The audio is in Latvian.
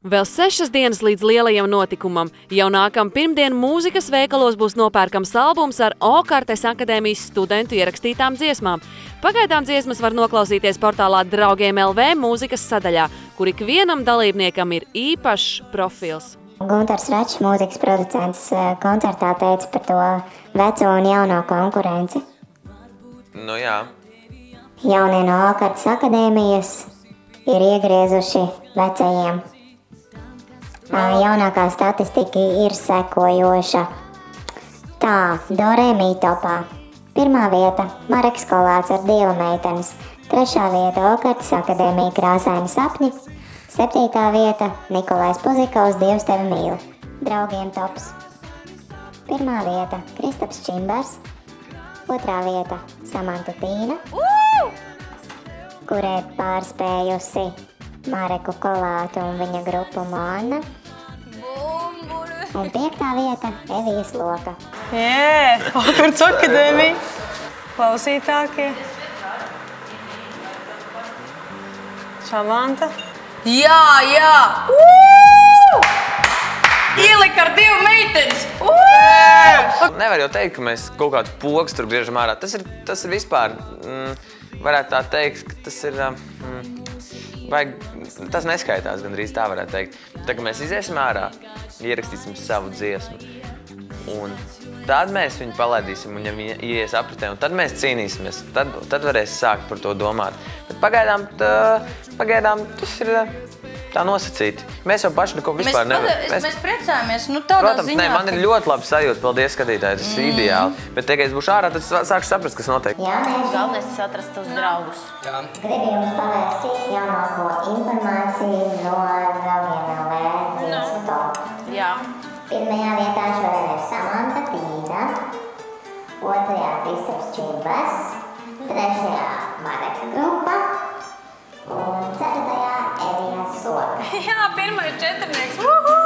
Vēl 6 dienas līdz lielajam notikumam. Jau nākamā pirmdiena mūzikas veikalos būs nopērkams albums ar Okartes akadēmijas studentu ierakstītām dziesmām. Pagaidām dziesmas var noklausīties portālā Draugiem LV mūzikas sadaļā, kur ikvienam dalībniekam ir īpašs profils. Guntars Račs, mūzikas producents, koncertā teica par to veco un jauno konkurenci. Nu jā. Jaunie no Okartes akadēmijas ir iegriezuši vecajiem. Jaunākā statistika ir sekojoša. Tā, Do Re Mi topā. 1. vieta – Mareks Kolāts ar Dieva meitenes. 3. vieta – Okartes akadēmija Krāsaini sapņi. 7. vieta – Nikolais Puzikovs Dievs tevi mīl. Draugiem tops. 1. vieta – Kristaps Čimbars. 2. vieta – Samanta Tīna, kurai pārspējusi Mareku Kolātu un viņa grupu Moana. Un 5. vieta – Evijas Loka. Jē, Okartes akadēmija, klausītākie. Samanta. Jā! Ielika ar Dieva meitenes! Nevar jau teikt, ka mēs kaut kādus pogas tur griežam ārā. Tas ir vispār, varētu tā teikt, ka tas ir, tas neskaitās gandrīz tā varētu teikt. Tā kā mēs iziesim ārā, ierakstīsim savu dziesmu, un tad mēs viņu palaidīsim, un ja viņa ies apritē, un tad mēs cīnīsimies, tad varēs sākt par to domāt. Bet pagaidām tas ir tā nosacīti. Mēs jau paši neko vispār nevaram. Mēs priecājamies, nu tādā Protams, ziņā. Man ir ļoti labi sajūta, paldies skatītāji, tas ir ideāli. Bet, ja es būšu ārā, tad sākšu saprast, kas notiek. Galvenais ir atrast tos draugus. Gribu jums pavēstīt jaunāko informāciju no Draugiem LV dziesmu topu. Jā. 1. vietā šodien ir Samanta Tīna, 2. Kristaps Čimbars, 3. Mareka grupa un 4. Evijas Loka. Jā, pirmais četrnieks.